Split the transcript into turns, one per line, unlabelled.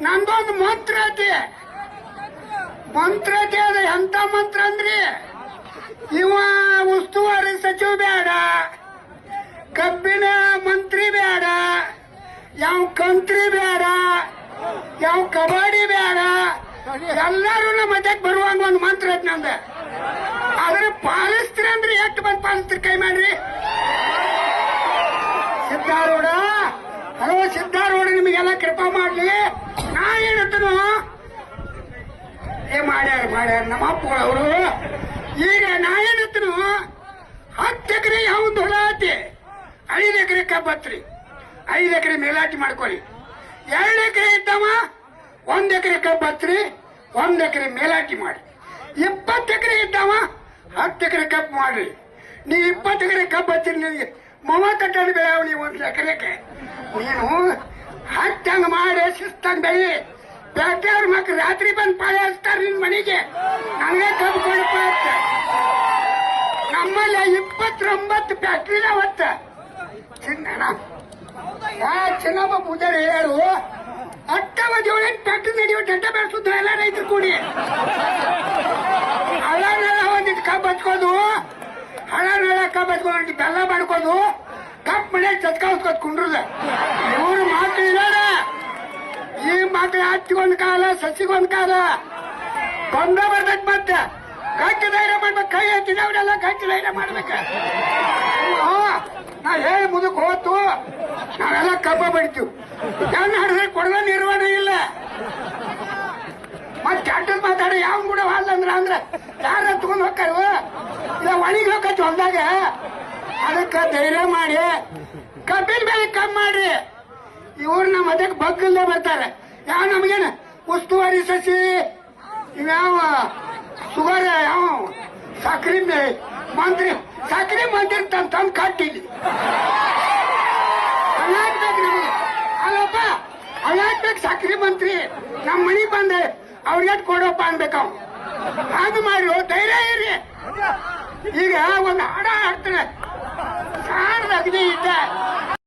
ನಂದೊಂದು ಮಂತ್ರ ಐತಿ. ಮಂತ್ರ ಐತಿ, ಅದ ಎಂತ ಮಂತ್ರ ಅಂದ್ರಿ, ಇವ ಉಸ್ತುವಾರಿ ಸಚಿವ ಬೇಡ, ಕಬ್ಬಿನ ಮಂತ್ರಿ ಬೇಡ, ಯಾವ ಕಂತ್ರಿ ಬೇಡ, ಯಾವ ಕಬಡ್ಡಿ ಬೇಡ, ಎಲ್ಲರೂ ನಮ್ಮ ಮಧ್ಯಕ್ಕೆ ಬರುವಂಗ ಒಂದು ಮಂತ್ರ ಐತಿ ನಂದ. ಆದ್ರೆ ಪಾಲಿಸ್ತೀರಿ ಅಂದ್ರೆ ಎಷ್ಟು ಬಂದು ಪಾಲಿಸ್ತೀರಿ ಕೈ ಮಾಡ್ರಿ. ಸಿದ್ದಾರೂಢ, ಹಲೋ ಸಿದ್ದಾರೂಢ, ನಿಮಗೆಲ್ಲ ಕೃಪಾ ಮಾಡ್ಲಿ. ನಾ ಏನಂತನು ಮಾಡ್ಯಾರ ನಮ್ಮ ಅಪ್ಪಗಳವರು. ಈಗ ನಾ ಏನಂತನು 10 ಎಕರೆ ಯಾವ್ದು ಹೊಲ ಐತಿ, 5 ಎಕರೆ ಕಬ್ಬತ್ರಿ, 5 ಎಕರೆ ಮೇಲಾಟಿ ಮಾಡ್ಕೊಳ್ಳಿ. 2 ಎಕರೆ ಇದ್ದವ 1 ಎಕರೆ ಕಬ್ಬತ್ರಿ, 1 ಎಕರೆ ಮೇಲಾಟಿ ಮಾಡಿ. 20 ಎಕರೆ ಇದ್ದವ 10 ಎಕರೆ ಕಬ್ಬು ಮಾಡ್ರಿ. ನೀವು 20 ಎಕರೆ ಕಬ್ಬು ಹಚ್ಚಿರಿ, ನಿನಗೆ ಮೊವ ಕಟ್ಟಡಿ ಬೆಳೆಯವ. ನೀವು 1 ಎಕರೆಗೆ ನೀನು ಹತ್ತಂಗ ಮಾಡಿ ಶಿಸ್ತಂಗ ಬೆಳಿ. ಫ್ಯಾಕ್ಟ್ರಿ ಮಕ್ಳು ರಾತ್ರಿ ಬಂದು ಪಾಳೆ ಹಚ್ತಾರೆ ನಿನ್ ಮನೆಗೆ, ನನಗೆ ಕಬ್ಬು ಕೊಡಪ್ಪ ಅಂತ. ನಮ್ಮಲ್ಲಿ 29 ಫ್ಯಾಕ್ಟ್ರಿ ಅವತ್ತ ಚಿನ್ನಮ್ಮ ಪೂಜಾರಿ ಹೇಳು. 8 ಫ್ಯಾಕ್ಟ್ರಿ ನಡೆಯುವ ಡಂಡ ಬೆಳೆಸುದು ಎಲ್ಲ ರೈತರು ಕೂಡಿ. ಹಳ್ಳನೆಲ್ಲ ಒಂದಿಟ್ಟು ಕಬ್ಬು ಹಚ್ಕೋದು, ಹಳ್ಳನೆಲ್ಲ ಕಬ್ಬು ಹಚ್ಕೊಂಡು ಬೆಲ್ಲ ಮಾಡ್ಕೋದು, ಕಬ್ಬು ಮನೆ ಚತ್ಕಾಸ್ಕೋದ್ ಕುಂಡ್ರದ. ಇವ್ರು ಮಕ್ಳು ಇದಾರ, ಈ ಮಕ್ಳು ಹಚ್ಚಿಗೊಂದ್ ಕಾಲ, ಸಸಿಗೊಂದ್ ಕಾಲ ಬಂದ ಬರ್ತೈತ್. ಮತ್ತೆ ಗಟ್ಟಿ ಧೈರ್ಯ ಮಾಡ್ಬೇಕು, ಕೈ ಹಚ್ಚಿದವ್ರೆಲ್ಲ ಗಟ್ಟಿ ಧೈರ್ಯ ಮಾಡ್ಬೇಕ. ನಾವ್ ಹೇಳಿ ಮುದಕ್ ಹೋತು, ನಾವೆಲ್ಲ ಕಬ್ಬ ಬಡಿತೀವಿ. ಹೆಣ್ಣು ಹಾಡಿದ್ರೆ ಕೊಡದ ನಿರ್ವಹಣೆ ಇಲ್ಲ. ಮತ್ ಕೆಟ್ಟದ್ ಮಾತಾಡ ಯಾವ ಕೂಡ ಹಾಲ್ ಅಂದ್ರೆ ಯಾರ ತಗೊಂಡ್ ಹೋಗ್ತಾರ, ಇಲ್ಲ ಒಣಗಿ ಹೋಗತ್ ಹೊಲ್ದಾಗ. ಅದಕ್ಕ ಧೈರ್ಯ ಮಾಡಿ ಕಬ್ಬಿನ ಬೆಲೆ ಕಮ್ಮಿ ಮಾಡ್ರಿ. ಇವ್ರು ನಮ್ಮ ಅದಕ್ಕೆ ಬಗ್ಗಲ್ದೇ ಬರ್ತಾರೆ. ಯಾವ ನಮಗೇನು ಉಸ್ತುವಾರಿ ಸಸಿ, ಇವ್ಯಾವ ಸುಗರ್, ಯಾವ ಸಕ್ರಿ ಮಂತ್ರಿ, ಸಕ್ರಿ ಮಂತ್ರಿ ತಂದು ಕಟ್ಟಿಲಿ ಅಲ್ಲಾಗ್ಬೇಕು ನಮಗೆ. ಅಲ್ಲಪ್ಪ ಅಲ್ಲಾಗ್ಬೇಕು ಸಕ್ರಿ ಮಂತ್ರಿ. ನಮ್ಮ ಮನೆಗೆ ಬಂದೆ ಅವ್ರಿಗೆ ಕೊಡಪ್ಪ ಅನ್ಬೇಕು. ಹಾಗೆ ಮಾಡಿ ಧೈರ್ಯ ಇರ್ರಿ. ಈಗ ಒಂದು ಹಾಡ ಹಾಡ್ತಾನೆ, ಸಾರದ ಅಗ್ನಿ ಇದ್ದ